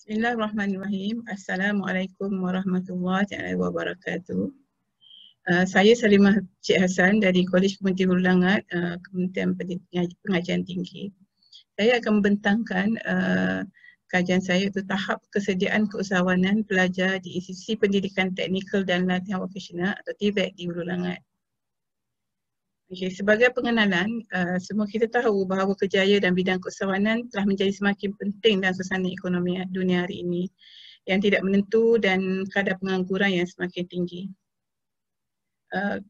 Bismillahirrahmanirrahim. Assalamualaikum warahmatullahi wabarakatuh. Saya Salimah Cik Hassan dari Kolej Pemerhati Hulu Langat, Kementerian Pengajian Tinggi. Saya akan membentangkan kajian saya iaitu tahap kesediaan keusahawanan pelajar di Institusi Pendidikan Teknikal dan Latihan Vokasional atau TVET di Hulu Langat. Okay, sebagai pengenalan, semua kita tahu bahawa kerjaya dan bidang keusahawanan telah menjadi semakin penting dalam suasana ekonomi dunia hari ini yang tidak menentu dan kadar pengangguran yang semakin tinggi.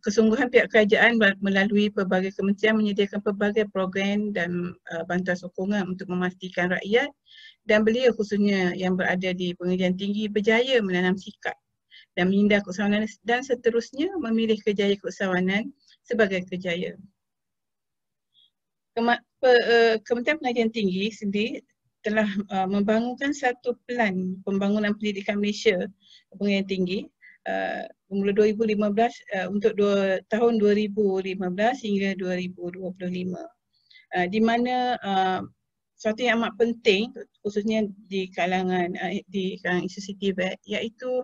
Kesungguhan pihak kerajaan melalui pelbagai kementerian menyediakan pelbagai program dan bantuan sokongan untuk memastikan rakyat dan belia khususnya yang berada di pengajian tinggi berjaya menanam sikap dan menghindar keusahawanan dan seterusnya memilih kerjaya keusahawanan sebagai kerjaya. Kementerian Pengajian Tinggi sendiri telah membangunkan satu plan pembangunan pendidikan Malaysia pengajian tinggi bermula 2015 untuk tahun 2015 hingga 2025, di mana suatu yang amat penting khususnya di kalangan institusi TVET iaitu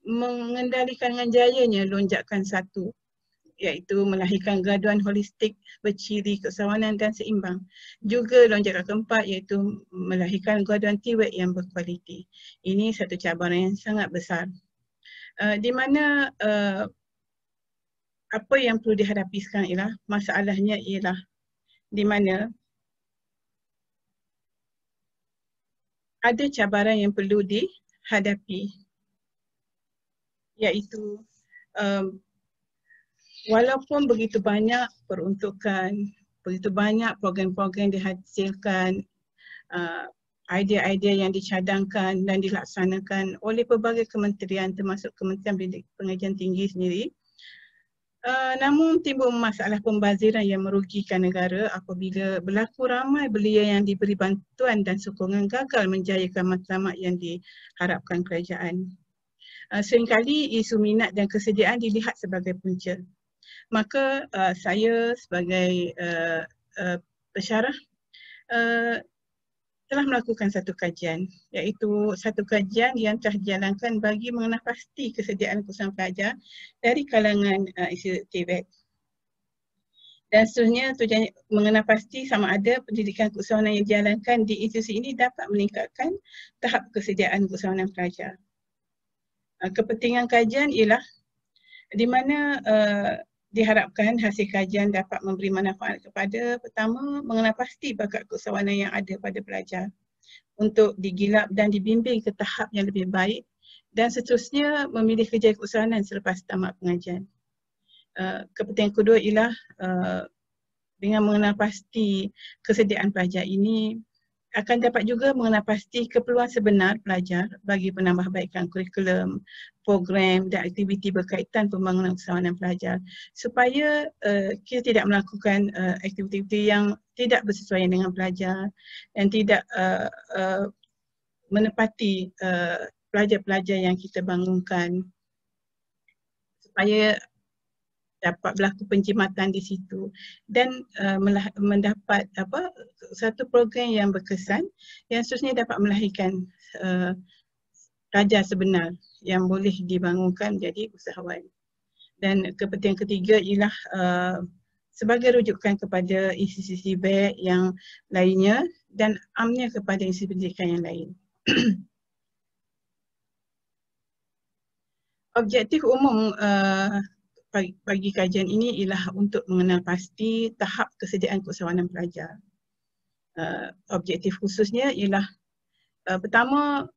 mengendalikan dengan jayanya lonjakan satu, iaitu melahirkan graduan holistik berciri keusahawanan dan seimbang. Juga lonjakan keempat iaitu melahirkan graduan TVET yang berkualiti. Ini satu cabaran yang sangat besar. Di mana apa yang perlu dihadapi sekarang ialah masalahnya ialah di mana ada cabaran yang perlu dihadapi, iaitu walaupun begitu banyak peruntukan, begitu banyak program-program dihasilkan, idea-idea yang dicadangkan dan dilaksanakan oleh pelbagai kementerian termasuk Kementerian Pengajian Tinggi sendiri, namun timbul masalah pembaziran yang merugikan negara apabila berlaku ramai belia yang diberi bantuan dan sokongan gagal menjayakan matlamat yang diharapkan kerajaan. Seringkali isu minat dan kesediaan dilihat sebagai punca. Maka saya sebagai pensyarah telah melakukan satu kajian, iaitu satu kajian yang telah dijalankan bagi mengenal pasti kesediaan keusahawanan pelajar dari kalangan institusi TVET. Dan seterusnya tujuan mengenal pasti sama ada pendidikan keusahawanan yang dijalankan di institusi ini dapat meningkatkan tahap kesediaan keusahawanan pelajar. Kepentingan kajian ialah di mana diharapkan hasil kajian dapat memberi manfaat kepada pertama, mengenal pasti bakat keusahawanan yang ada pada pelajar untuk digilap dan dibimbing ke tahap yang lebih baik dan seterusnya memilih kerjaya keusahawanan selepas tamat pengajian. Kepentingan kedua ialah dengan mengenal pasti kesediaan pelajar ini akan dapat juga mengenal pasti keperluan sebenar pelajar bagi penambahbaikan kurikulum, program dan aktiviti berkaitan pembangunan keusahawanan pelajar supaya kita tidak melakukan aktiviti yang tidak bersesuaian dengan pelajar dan tidak menepati pelajar-pelajar yang kita bangunkan, supaya dapat berlaku penjimatan di situ dan mendapat satu program yang berkesan yang seterusnya dapat melahirkan pelajar sebenar yang boleh dibangunkan menjadi usahawan. Dan kepentingan ketiga ialah sebagai rujukan kepada institusi TVET yang lainnya dan amnya kepada institusi pendidikan yang lain. Objektif umum bagi kajian ini ialah untuk mengenal pasti tahap kesediaan keusahawanan pelajar. Objektif khususnya ialah pertama,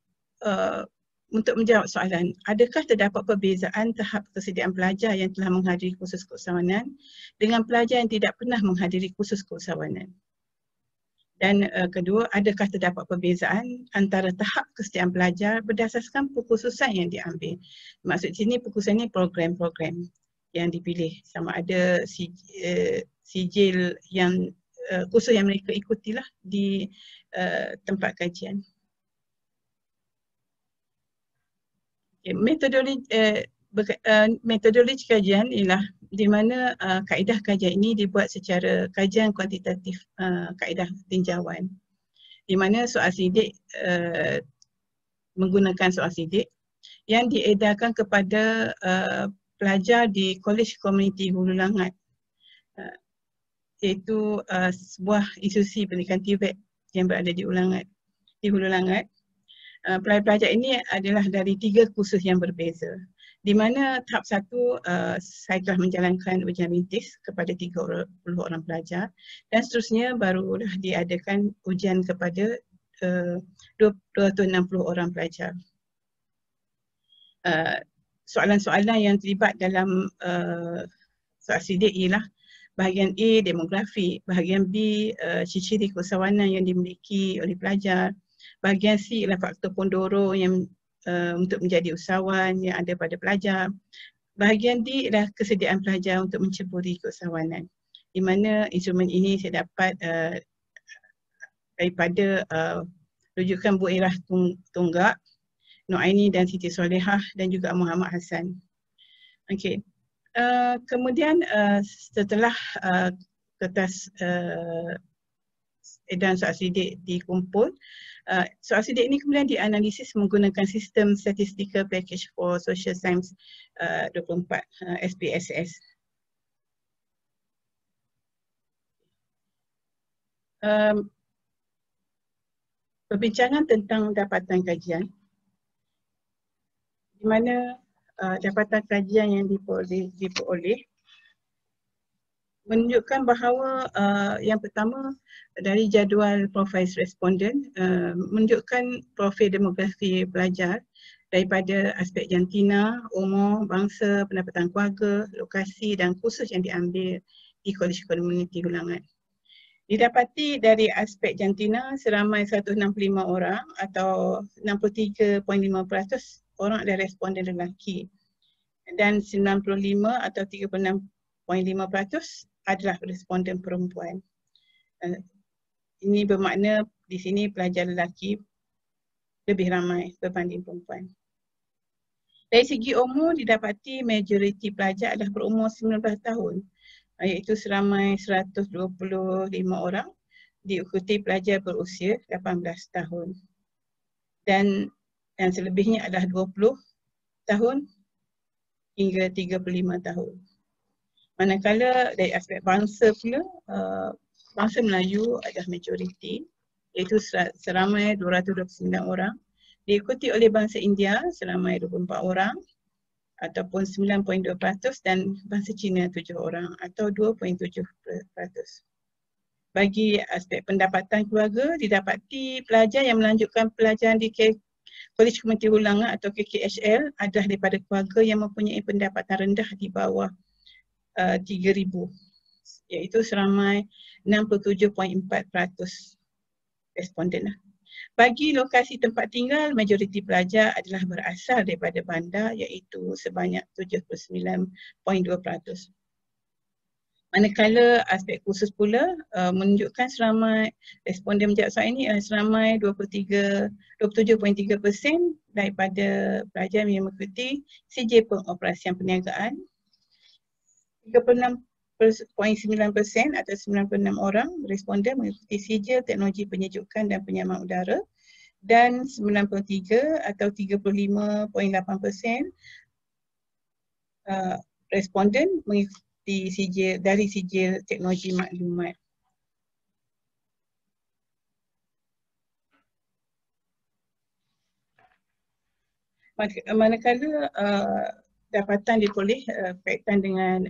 untuk menjawab soalan, adakah terdapat perbezaan tahap kesediaan pelajar yang telah menghadiri kursus keusahawanan dengan pelajar yang tidak pernah menghadiri kursus keusahawanan? Dan kedua, adakah terdapat perbezaan antara tahap kesediaan pelajar berdasarkan pekhususan yang diambil? Maksud sini pekhususan ini program-program yang dipilih, sama ada sijil yang kursus yang mereka ikutilah di tempat kajian. Metodologi kajian ialah di mana kaedah kajian ini dibuat secara kajian kuantitatif, kaedah tinjauan, di mana soal sidik menggunakan soal sidik yang diedarkan kepada pelajar di Kolej Komuniti Hulu Langat, iaitu sebuah institusi pendidikan TVET yang berada di Hulu Langat. Pelajar-pelajar ini adalah dari 3 kursus yang berbeza, di mana tahap 1 saya telah menjalankan ujian rintis kepada 30 orang pelajar, dan seterusnya barulah diadakan ujian kepada 260 orang pelajar. Soalan-soalan yang terlibat dalam soal sidik ialah bahagian A, demografi, bahagian B, ciri-ciri keusahawanan yang dimiliki oleh pelajar, bahagian C ialah faktor pendorong yang untuk menjadi usahawan yang ada pada pelajar, bahagian D ialah kesediaan pelajar untuk menceburi keusahawanan, di mana instrumen ini saya dapat daripada rujukan Bu Irah Tunggak, Nur Aini dan Siti Solehah dan juga Muhammad Hassan. Okey. Kemudian setelah kertas edaran soal sidik dikumpul, soal sidik ini kemudian dianalisis menggunakan sistem Statistical Package for Social Science 24 SPSS. Perbincangan tentang dapatan kajian, di mana dapatan kajian yang diperoleh menunjukkan bahawa yang pertama dari jadual profil responden menunjukkan profil demografi pelajar daripada aspek jantina, umur, bangsa, pendapatan keluarga, lokasi dan kursus yang diambil di Kolej Komuniti Hulu Langat. Didapati dari aspek jantina seramai 165 orang atau 63.5% orang adalah responden lelaki, dan 95 atau 36.5% adalah responden perempuan. Ini bermakna di sini pelajar lelaki lebih ramai berbanding perempuan. Dari segi umur, didapati majoriti pelajar adalah berumur 19 tahun, iaitu seramai 125 orang, diikuti pelajar berusia 18 tahun. Dan selebihnya adalah 20 tahun hingga 35 tahun. Manakala dari aspek bangsa pula, bangsa Melayu adalah majoriti, iaitu seramai 229 orang, diikuti oleh bangsa India seramai 24 orang ataupun 9.2% dan bangsa Cina 7 orang atau 2.7%. Bagi aspek pendapatan keluarga, didapati pelajar yang melanjutkan pelajaran di Kolej Komuniti Hulu Langat atau KKHL adalah daripada keluarga yang mempunyai pendapatan rendah di bawah 3,000, iaitu seramai 67.4% responden. Bagi lokasi tempat tinggal, majoriti pelajar adalah berasal daripada bandar, iaitu sebanyak 79.2%. Manakala aspek khusus pula menunjukkan seramai responden menjawab soalan ini seramai 27.3% daripada pelajar yang mengikuti CJ Pengoperasian Perniagaan, 36.9% atau 96 orang responden mengikuti CJ Teknologi Penyejukan dan Penyamaan Udara, dan 93 atau 35.8% responden mengikuti dari CJ Teknologi Maklumat. Manakala dapatan diperoleh berkaitan dengan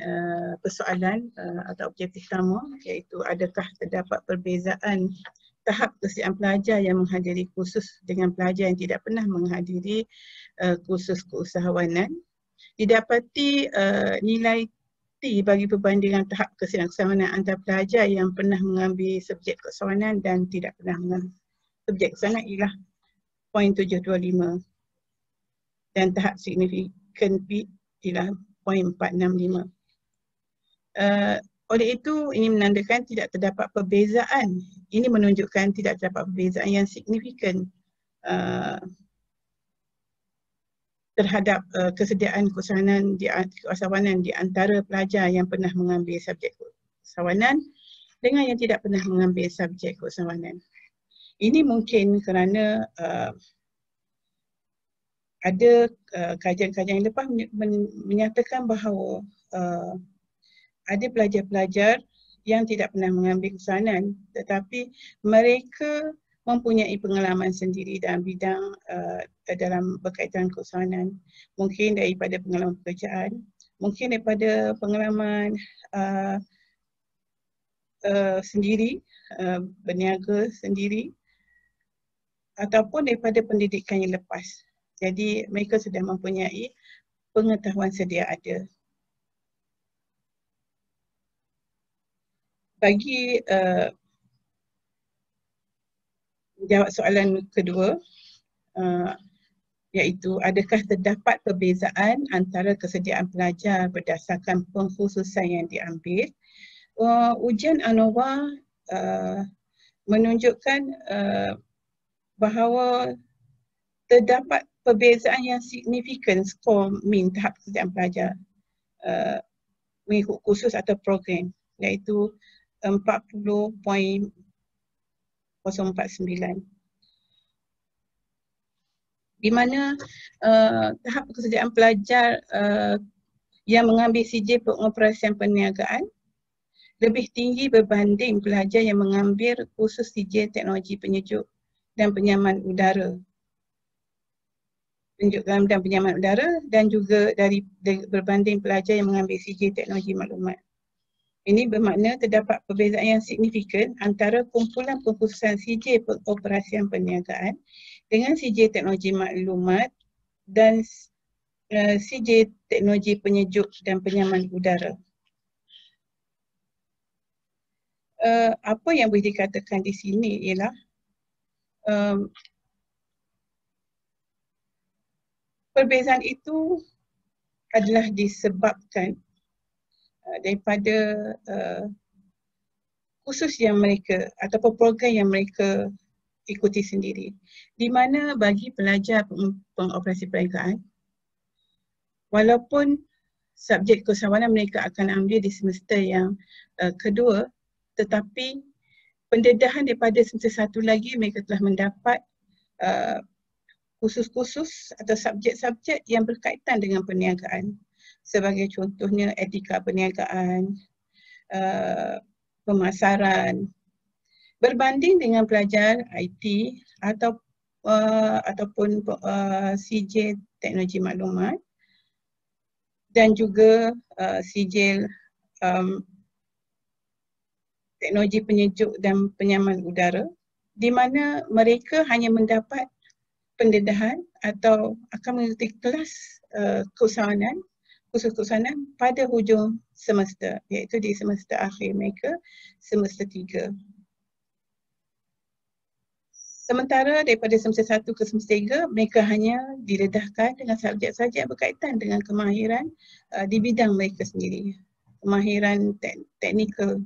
persoalan atau objektif utama, iaitu adakah terdapat perbezaan tahap kesediaan pelajar yang menghadiri kursus dengan pelajar yang tidak pernah menghadiri kursus keusahawanan. Didapati nilai T bagi perbandingan tahap kesediaan keusahawanan antara pelajar yang pernah mengambil subjek keusahawanan dan tidak pernah mengambil subjek keusahawanan ialah 0.725 dan tahap signifikan P ialah 0.465. Oleh itu, ini menandakan tidak terdapat perbezaan. Ini menunjukkan tidak terdapat perbezaan yang signifikan terhadap kesediaan keusahawanan di antara pelajar yang pernah mengambil subjek keusahawanan dengan yang tidak pernah mengambil subjek keusahawanan. Ini mungkin kerana ada kajian-kajian yang lepas menyatakan bahawa ada pelajar-pelajar yang tidak pernah mengambil kesusanan tetapi mereka mempunyai pengalaman sendiri dalam bidang dalam berkaitan kesusanan. Mungkin daripada pengalaman pekerjaan, mungkin daripada pengalaman sendiri, berniaga sendiri, ataupun daripada pendidikan yang lepas. Jadi mereka sudah mempunyai pengetahuan sedia ada. Bagi jawab soalan kedua, iaitu adakah terdapat perbezaan antara kesediaan pelajar berdasarkan pengkhususan yang diambil? Ujian ANOVA menunjukkan bahawa terdapat perbezaan yang signifikan skor min tahap kesediaan pelajar mengikut kursus atau program, iaitu 40.049. Di mana tahap kesediaan pelajar yang mengambil CJ pengoperasian perniagaan lebih tinggi berbanding pelajar yang mengambil kursus CJ teknologi penyejuk dan penyaman udara. Dan penyaman udara dan juga berbanding pelajar yang mengambil CJ teknologi maklumat. Ini bermakna terdapat perbezaan yang signifikan antara kumpulan pengkhususan CJ pengoperasian perniagaan dengan CJ teknologi maklumat dan CJ teknologi penyejuk dan penyaman udara. Apa yang boleh dikatakan di sini ialah perbezaan itu adalah disebabkan daripada kursus yang mereka ataupun program yang mereka ikuti sendiri. Di mana bagi pelajar pengoperasi perniagaan, walaupun subjek keusahawanan mereka akan ambil di semester yang kedua, tetapi pendedahan daripada semester satu lagi mereka telah mendapat kursus-kursus atau subjek-subjek yang berkaitan dengan perniagaan. Sebagai contohnya etika perniagaan, pemasaran, berbanding dengan pelajar IT ataupun CJ teknologi maklumat dan juga CJ teknologi penyejuk dan penyaman udara, di mana mereka hanya mendapat pendedahan atau akan mengikuti kelas keusahawanan, kursus keusahawanan pada hujung semester, iaitu di semester akhir mereka, semester 3. Sementara daripada semester 1 ke semester 3, mereka hanya didedahkan dengan subjek-subjek berkaitan dengan kemahiran di bidang mereka sendiri. Kemahiran teknikal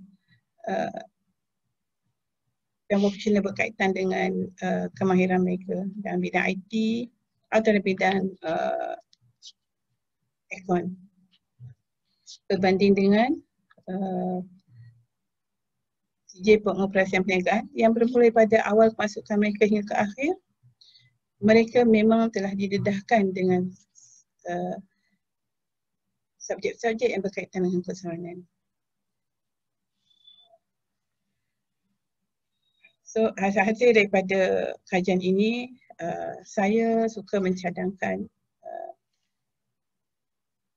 dan profesional berkaitan dengan kemahiran mereka dalam bidang IT atau dalam bidang ekon. Berbanding dengan CJ pengoperasian perniagaan yang bermula pada awal kemasukan mereka hingga ke akhir, mereka memang telah didedahkan dengan subjek-subjek yang berkaitan dengan keusahawanan. So, hasil daripada kajian ini, saya suka mencadangkan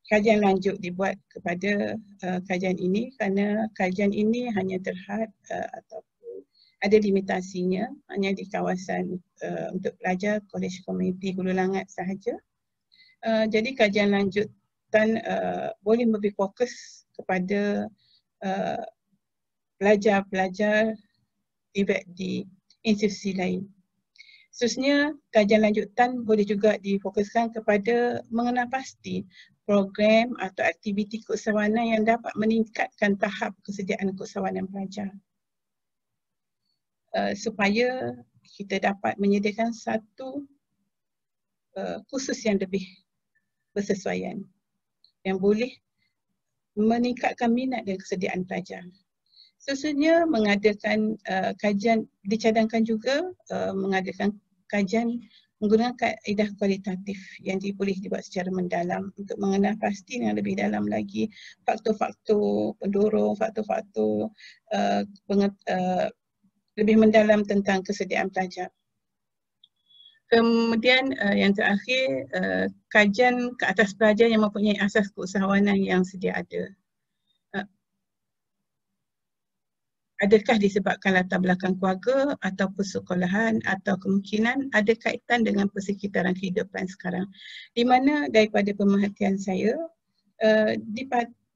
kajian lanjut dibuat kepada kajian ini kerana kajian ini hanya terhad ataupun ada limitasinya hanya di kawasan untuk pelajar Kolej Komuniti Hulu Langat sahaja. Jadi kajian lanjutan boleh lebih fokus kepada pelajar-pelajar di institusi lain. Seterusnya, kajian lanjutan boleh juga difokuskan kepada mengenal pasti program atau aktiviti keusahawanan yang dapat meningkatkan tahap kesediaan keusahawanan pelajar. Supaya kita dapat menyediakan satu kursus yang lebih bersesuaian yang boleh meningkatkan minat dan kesediaan pelajar. Seterusnya mengadakan kajian, dicadangkan juga mengadakan kajian menggunakan kaedah kualitatif yang boleh dibuat secara mendalam untuk mengenal pasti dengan lebih dalam lagi faktor-faktor pendorong, faktor-faktor lebih mendalam tentang kesediaan pelajar. Kemudian yang terakhir, kajian ke atas pelajar yang mempunyai asas keusahawanan yang sedia ada. Adakah disebabkan latar belakang keluarga atau persekolahan atau kemungkinan ada kaitan dengan persekitaran kehidupan sekarang. Di mana daripada pemerhatian saya,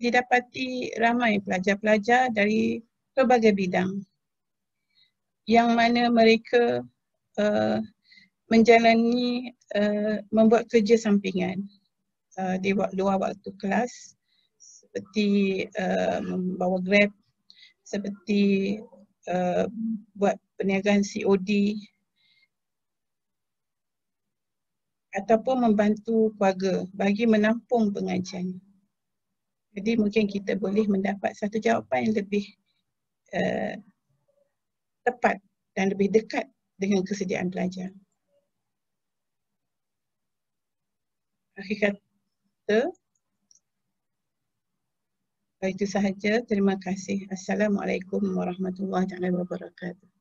didapati ramai pelajar-pelajar dari pelbagai bidang yang mana mereka menjalani, membuat kerja sampingan di luar waktu kelas seperti membawa Grab, seperti buat perniagaan COD ataupun membantu keluarga bagi menampung pengajian. Jadi mungkin kita boleh mendapat satu jawapan yang lebih tepat dan lebih dekat dengan kesediaan pelajar. Akhir kata, itu sahaja. Terima kasih. Assalamualaikum warahmatullahi wabarakatuh.